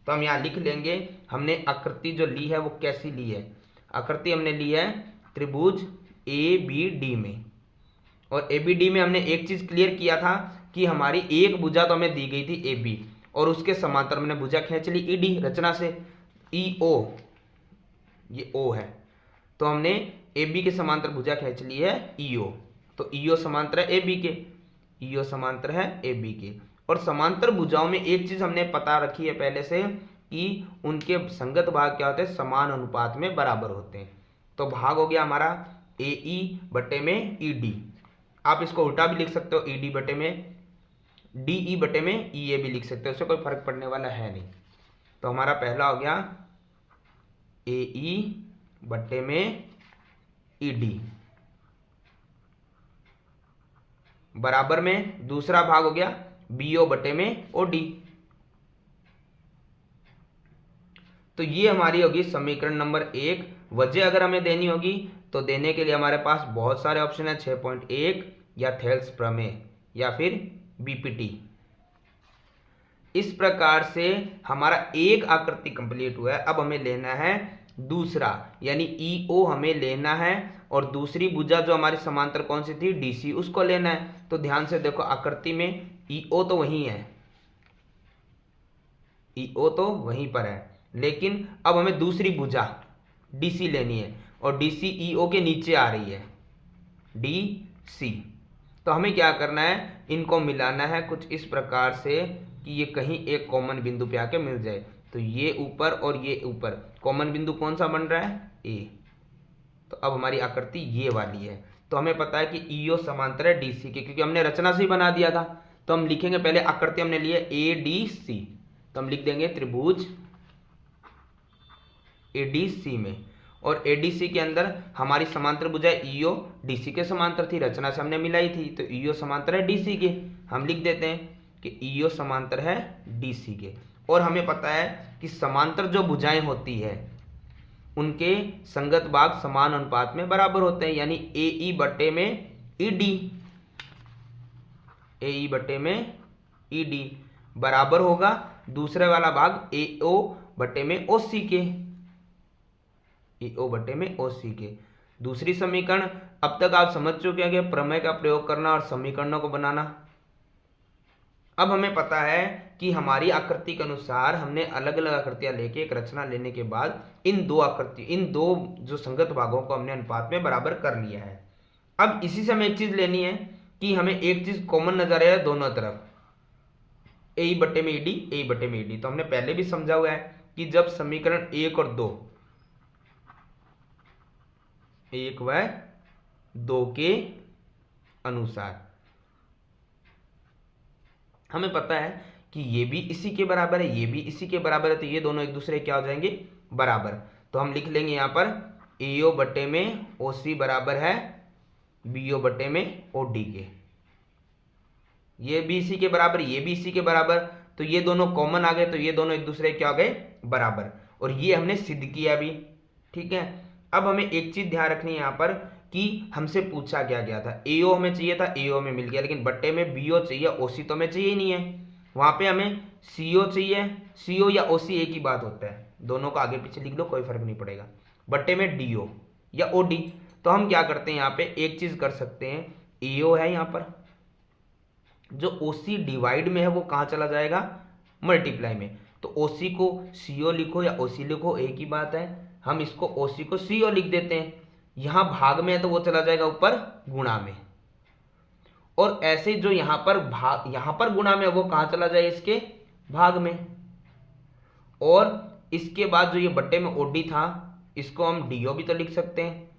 A: तो हम यहाँ लिख लेंगे, हमने आकृति जो ली है वो कैसी ली है? आकृति हमने ली है त्रिभुज ए बी डी में। और ए बी डी में हमने एक चीज क्लियर किया था कि हमारी एक भुजा तो हमें दी गई थी ए बी, और उसके समांतर हमने भुजा खींच ली ई डी रचना से। ई ओ, ये ओ है, तो हमने ए बी के समांतर भुजा खींच ली है ई ओ। तो ई ओ समांतर है ए बी के, ईओ समांतर है ए बी के। और समांतर भुजाओं में एक चीज हमने पता रखी है पहले से कि उनके संगत भाग क्या होते हैं? समान अनुपात में बराबर होते हैं। तो भाग हो गया हमारा ए ई बटे में ई डी। आप इसको उल्टा भी लिख सकते हो, ई डी बटे में डी ई बटे में ई ए भी लिख सकते हो, उससे कोई फर्क पड़ने वाला है नहीं। तो हमारा पहला हो गया ए ई बटे में ई डी बराबर में दूसरा भाग हो गया बी ओ बटे में ओ डी। तो ये हमारी होगी समीकरण नंबर 1। वजह अगर हमें देनी होगी तो देने के लिए हमारे पास बहुत सारे ऑप्शन है, 6.1 या थेल्स प्रमेय या फिर बीपीटी। इस प्रकार से हमारा एक आकृति कंप्लीट हुआ है। अब हमें लेना है दूसरा, यानी ई ओ हमें लेना है, और दूसरी भुजा जो हमारी समांतर कौन सी थी? डीसी, उसको लेना है। तो ध्यान से देखो, आकृति में ई ओ तो वही है, ई ओ तो वहीं पर है, लेकिन अब हमें दूसरी भुजा डीसी लेनी है, और डीसी ई ओ के नीचे आ रही है, डी सी। तो हमें क्या करना है? इनको मिलाना है कुछ इस प्रकार से कि ये कहीं एक कॉमन बिंदु पे आके मिल जाए। तो ये ऊपर और ये ऊपर, कॉमन बिंदु कौन सा बन रहा है? ए। तो अब हमारी आकृति ये वाली है। तो हमें पता है कि ईओ समांतर है डीसी के, क्योंकि हमने रचना से ही बना दिया था। तो हम लिखेंगे, पहले आकृति हमने ली है ए डी सी, तो हम लिख देंगे त्रिभुज एडीसी में। और एडीसी के अंदर हमारी समांतर भुजा ईओ डीसी के समांतर थी, रचना से हमने मिलाई थी। तो ईओ समांतर है डीसी के, हम लिख देते हैं कि ईओ समांतर है डीसी के। और हमें पता है कि समांतर जो भुजाएं होती है उनके संगत भाग समान अनुपात में बराबर होते हैं, यानी ए ई बटे में ई डी, ए ई बटे में ई डी बराबर होगा दूसरे वाला भाग ए ओ बटे में ओ सी के, ए ओ बटे में ओ सी के। दूसरी समीकरण अब तक आप समझ चुके हैं कि प्रमेय का प्रयोग करना और समीकरणों को बनाना। अब हमें पता है कि हमारी आकृति के अनुसार हमने अलग अलग आकृतियां लेके एक रचना लेने के बाद इन दो जो संगत भागों को हमने अनुपात में बराबर कर लिया है। अब इसी से हमें एक चीज लेनी है कि हमें एक चीज कॉमन नजर आए दोनों तरफ, ए बटे में ईडी, ए बटे में ईडी। तो हमने पहले भी समझा हुआ है कि जब समीकरण 1 और 2, 1 व 2 के अनुसार हमें पता है कि ये भी इसी के बराबर है, ये भी इसी के बराबर है, तो ये दोनों एक दूसरे क्या हो जाएंगे? बराबर। तो हम लिख लेंगे यहाँ पर एओ बटे में ओ सी बराबर है बीओ बटे में ओ डी के। ये भी इसी के बराबर, ये भी इसी के बराबर, तो ये दोनों कॉमन आ गए, तो ये दोनों एक दूसरे क्या हो गए? बराबर। और ये हमने सिद्ध किया भी, ठीक है। अब हमें एक चीज ध्यान रखनी है यहाँ पर कि हमसे पूछा क्या गया था, एओ हमें चाहिए था, एओ में मिल गया, लेकिन बट्टे में बीओ चाहिए, ओसी तो हमें चाहिए ही नहीं है। वहां पे हमें सीओ चाहिए, सीओ या ओसी एक ही बात होता है, दोनों को आगे पीछे लिख दो कोई फर्क नहीं पड़ेगा। बट्टे में डीओ या ओडी, तो हम क्या करते हैं यहाँ पे एक चीज कर सकते हैं, एओ है यहाँ पर, जो ओसी डिवाइड में है वो कहाँ चला जाएगा? मल्टीप्लाई में। तो ओसी को सीओ लिखो या ओसी लिखो एक ही बात है, हम इसको ओसी को सीओ लिख देते हैं। यहां भाग में है तो वो चला जाएगा ऊपर गुणा में, और ऐसे जो यहां पर गुणा में वो कहां चला जाए? इसके भाग में। और इसके बाद जो ये बट्टे में ओडी था इसको हम डी ओ भी तो लिख सकते हैं,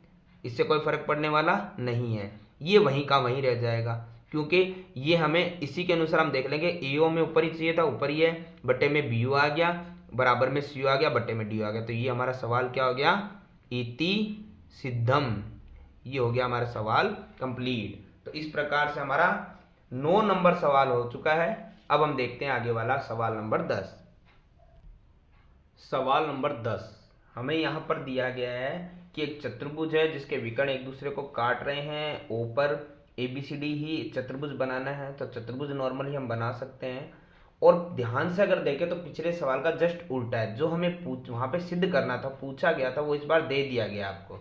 A: इससे कोई फर्क पड़ने वाला नहीं है, ये वहीं का वहीं रह जाएगा, क्योंकि ये हमें इसी के अनुसार हम देख लेंगे। ए ओ में ऊपर ही चाहिए था, ऊपर ही है, बट्टे में बी ओ आ गया, बराबर में सी ओ आ गया, बट्टे में डी ओ आ गया। तो ये हमारा सवाल क्या हो गया, इति सिद्धम, ये हो गया हमारा सवाल कंप्लीट। तो इस प्रकार से हमारा 9 नंबर सवाल हो चुका है। अब हम देखते हैं आगे वाला सवाल नंबर 10। सवाल नंबर 10 हमें यहाँ पर दिया गया है कि एक चतुर्भुज है जिसके विकर्ण एक दूसरे को काट रहे हैं, ओ पर ABCD ही चतुर्भुज बनाना है। तो चतुर्भुज नॉर्मली हम बना सकते हैं, और ध्यान से अगर देखें तो पिछले सवाल का जस्ट उल्टा है। जो हमें वहाँ पे सिद्ध करना था, पूछा गया था, वो इस बार दे दिया गया आपको।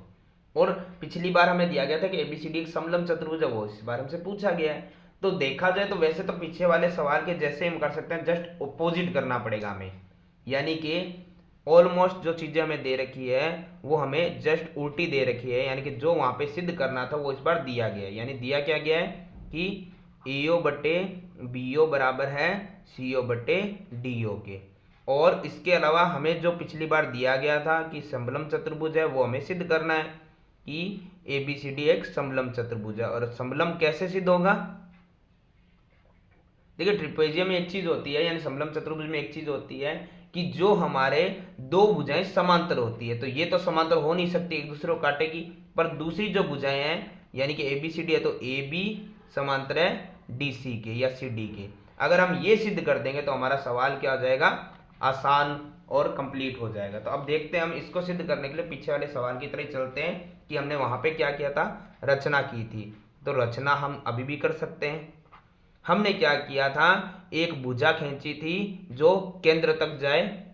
A: और पिछली बार हमें दिया गया था कि ABCD एक समलंब चतुर्भुज है, वो इस बार हमसे पूछा गया है। तो देखा जाए तो वैसे तो पीछे वाले सवाल के जैसे हम कर सकते हैं, जस्ट ऑपोजिट करना पड़ेगा हमें, यानी कि ऑलमोस्ट जो चीजें हमें दे रखी है वो हमें जस्ट उल्टी दे रखी है, यानी कि जो वहां पे सिद्ध करना था वो इस बार दिया गया है। यानी दिया क्या गया है कि AO बटे BO बराबर है CO बटे DO के, और इसके अलावा हमें जो पिछली बार दिया गया था कि समलंब चतुर्भुज है, वो हमें सिद्ध करना है कि ABCD एक समलंब चतुर्भुज है। और समलंब कैसे सिद्ध होगा, देखिए ट्रिपेजियम में एक चीज होती है, यानी समलंब चतुर्भुज में एक चीज होती है कि जो हमारे दो भुजाएं समांतर होती है, तो ये तो समांतर हो नहीं सकती, एक दूसरे को काटेगी, पर दूसरी जो भुजाएं हैं यानी कि ABCD है, तो AB समांतर है DC के या CD के। अगर हम ये सिद्ध कर देंगे तो हमारा सवाल क्या हो जाएगा, आसान और कंप्लीट हो जाएगा। तो अब देखते हैं, हम इसको सिद्ध करने के लिए पीछे वाले सवाल की तरह चलते हैं कि हमने वहां पे क्या किया था, रचना की थी। तो रचना हम अभी भी कर सकते हैं। हमने क्या किया था, एक भुजा खींची थी जो केंद्र तक जाए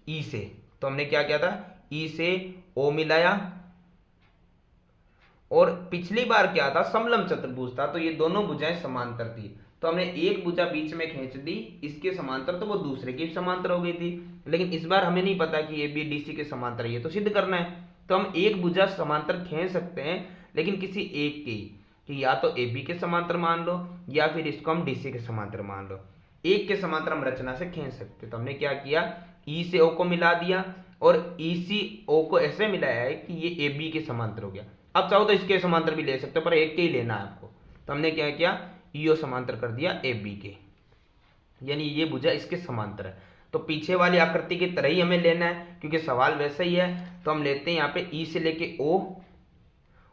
A: ई से। तो हमने क्या किया था, ई से ओ मिलाया, और पिछली बार क्या था, समलंब चतुर्भुज था, तो ये दोनों भुजाएं समांतर थी। तो हमने एक भुजा बीच में खींच दी इसके समांतर, तो वो दूसरे की समांतर हो गई थी। लेकिन इस बार हमें नहीं पता कि ये भी DC के समांतर है, ये तो सिद्ध करना है। तो हम एक भुजा समांतर खींच सकते हैं, लेकिन किसी एक की, कि या तो AB के समांतर मान लो या फिर इसको हम DC के समांतर मान लो। एक के समांतर हम रचना से खींच सकते। तो हमने क्या किया, E से O को मिला दिया, और EC O को ऐसे मिलाया है कि ये AB के समांतर हो गया। अब चाहो तो इसके समांतर भी ले सकते हो, पर एक के ही लेना है आपको। तो हमने क्या किया, EO समांतर कर दिया AB के, यानी ये भुजा इसके समांतर है। तो पीछे वाली आकृति की तरह ही हमें लेना है, क्योंकि सवाल वैसा ही है। तो हम लेते हैं यहाँ पे E से लेके O,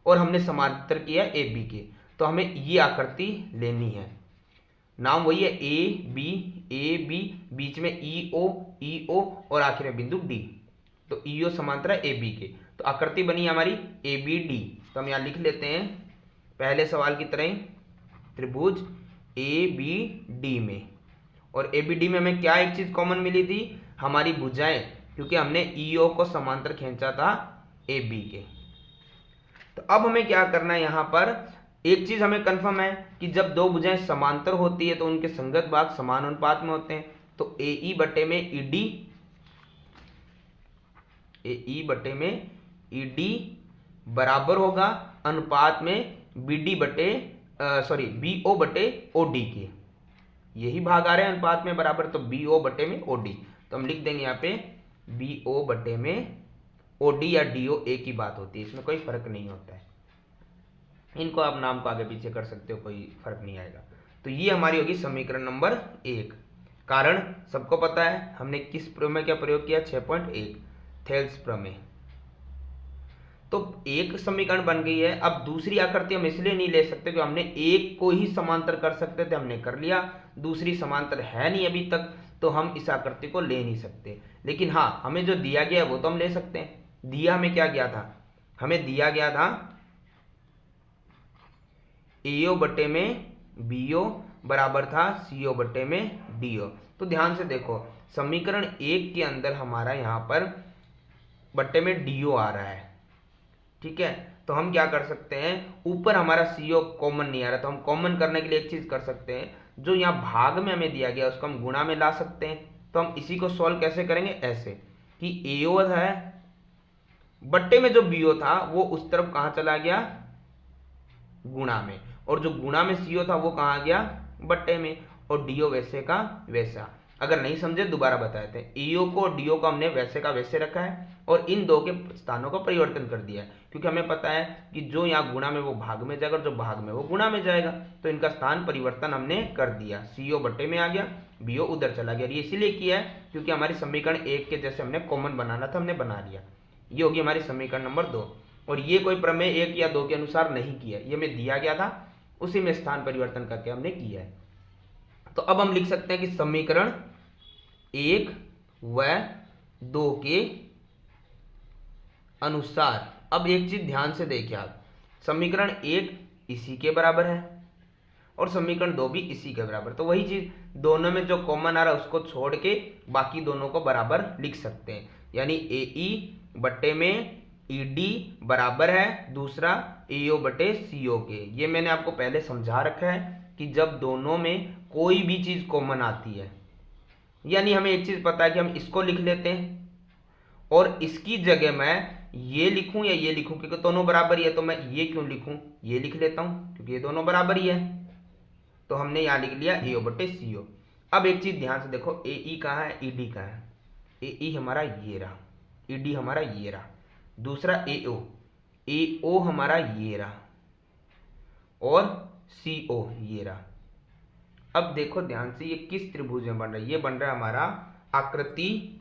A: और हमने समांतर किया AB के, तो हमें ये आकृति लेनी है। नाम वही है AB, बीच में EO और आखिर में बिंदु D। तो EO समांतर है AB के, तो आकृति बनी हमारी ABD। तो हम यहाँ लिख लेते हैं पहले सवाल की तरह, त्रिभुज ABD में। और ABD में हमें क्या एक चीज कॉमन मिली थी, हमारी भुजाएं, क्योंकि हमने EO को समांतर खींचा था AB के। तो अब हमें क्या करना है, यहां पर एक चीज हमें कंफर्म है कि जब दो भुजाएं समांतर होती है तो उनके संगत भाग समान अनुपात में होते हैं। तो AE बटे में ED बराबर होगा अनुपात में BO बटे OD के। यही भाग आ रहे हैं अनुपात में बराबर, तो BO बटे में OD। तो हम लिख देंगे यहाँ पे BO बटे में OD या DO एक ही बात होती है, इसमें कोई फर्क नहीं होता है। इनको आप नाम को आगे पीछे कर सकते हो, कोई फर्क नहीं आएगा। तो ये हमारी होगी समीकरण नंबर 1। कारण सबको पता है, हमने किस प्रमेय का प्रयोग किया, 6.1 थेल्स प्रमेय। तो एक समीकरण बन गई है। अब दूसरी आकृति हम इसलिए नहीं ले सकते कि हमने एक को ही समांतर कर सकते थे, हमने कर लिया। दूसरी समांतर है नहीं अभी तक, तो हम इस आकृति को ले नहीं सकते। लेकिन हाँ, हमें जो दिया गया है वो तो हम ले सकते हैं। दिया हमें क्या गया था, हमें दिया गया था AO बटे में BO बराबर था CO बटे में DO। तो ध्यान से देखो, समीकरण 1 के अंदर हमारा यहाँ पर बटे में DO आ रहा है, ठीक है। तो हम क्या कर सकते हैं, ऊपर हमारा CO कॉमन नहीं आ रहा, तो हम कॉमन करने के लिए एक चीज कर सकते हैं, जो यहाँ भाग में हमें दिया गया उसको हम गुणा में ला सकते हैं। तो हम इसी को सॉल्व कैसे करेंगे, ऐसे कि AO है, बट्टे में जो BO था वो उस तरफ कहाँ चला गया, गुणा में, और जो गुणा में CO था वो कहाँ गया, बट्टे में, और DO वैसे का वैसा। अगर नहीं समझे दोबारा बताते हैं। ईओ को डीओ को हमने वैसे का वैसे रखा है और इन दो के स्थानों का परिवर्तन कर दिया है, क्योंकि हमें पता है कि जो यहाँ गुणा में वो भाग में जाएगा और जो भाग में वो गुणा में जाएगा, तो इनका स्थान परिवर्तन हमने कर दिया। सीओ बट्टे में आ गया, बीओ उधर चला गया। ये इसीलिए किया है क्योंकि हमारी समीकरण 1 के जैसे हमने कॉमन बनाना था, हमने बना लिया। ये होगी हमारी समीकरण नंबर 2। और ये कोई प्रमेय 1 या 2 के अनुसार नहीं किया, ये हमें दिया गया था, उसी में स्थान परिवर्तन करके हमने किया है। तो अब हम लिख सकते हैं कि समीकरण 1 व 2 के अनुसार। अब एक चीज ध्यान से देखिए आप, समीकरण 1 इसी के बराबर है और समीकरण 2 भी इसी के बराबर, तो वही चीज दोनों में जो कॉमन आ रहा है उसको छोड़ के बाकी दोनों को बराबर लिख सकते हैं। यानी ए ई बट्टे में ई डी बराबर है दूसरा एओ बटे सीओ के। ये मैंने आपको पहले समझा रखा है कि जब दोनों में कोई भी चीज कॉमन आती है, यानी हमें एक चीज पता है कि हम इसको लिख लेते हैं और इसकी जगह मैं ये लिखूं या ये लिखूं, क्योंकि दोनों बराबर ही है, तो मैं ये क्यों लिखूं, ये लिख लेता हूं क्योंकि ये दोनों बराबर ही है। तो हमने यहां लिख लिया एओ बटे सीओ। अब एक चीज ध्यान से देखो, ए ई कहाँ है, ई डी कहाँ है। ए ई हमारा ये रहा, ई डी हमारा ये रहा, दूसरा एओ, एओ हमारा ये रहा और सीओ ये रहा। अब देखो ध्यान से, ये किस त्रिभुज में बन रहा है, ये बन रहा है हमारा आकृति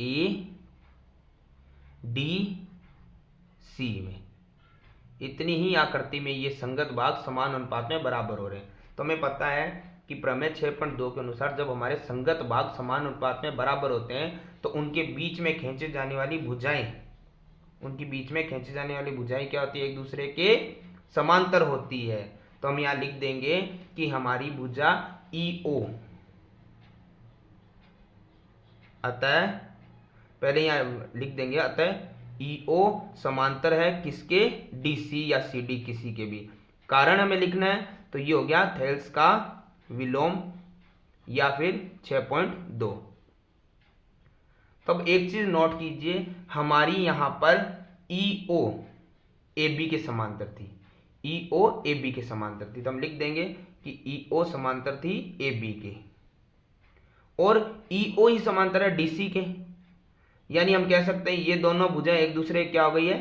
A: ए डी सी में। इतनी ही आकृति में ये संगत भाग समान अनुपात में बराबर हो रहे हैं। तो हमें पता है कि प्रमेय 6.2 के अनुसार जब हमारे संगत भाग समान अनुपात में बराबर होते हैं तो उनके बीच में खींचे जाने वाली भुजाएं, उनके बीच में खींची जाने वाली भुजाएं क्या होती है, एक दूसरे के समांतर होती है। तो हम यहां लिख देंगे कि हमारी भुजा ईओ, अतः पहले यहां लिख देंगे अतः ईओ समांतर है किसके, डीसी या सीडी किसी के भी। कारण हमें लिखना है तो ये हो गया थेल्स का विलोम या फिर 6.2। तो अब एक चीज नोट कीजिए, हमारी यहां पर ईओ ए बी के समांतर थी, ईओ ए बी के समांतर थी, तो हम लिख देंगे कि ईओ समांतर थी ए बी के और ईओ ही समांतर है डीसी के। यानी हम कह सकते हैं ये दोनों भुजाएं एक दूसरे क्या हो गई है,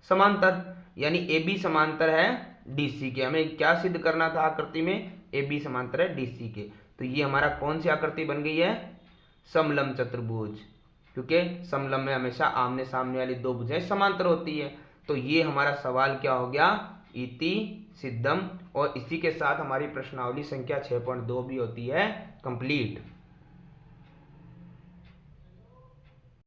A: समांतर। यानी ए बी समांतर है डीसी के। हमें क्या सिद्ध करना था आकृति में, ए बी समांतर है डीसी के। तो ये हमारा कौन सी आकृति बन गई है, समलंब चतुर्भुज, क्योंकि समलंब में हमेशा आमने सामने वाली दो भुजाएं समांतर होती है। तो ये हमारा सवाल क्या हो गया, इति सिद्धम। और इसी के साथ हमारी प्रश्नावली संख्या 6.2 भी होती है कंप्लीट।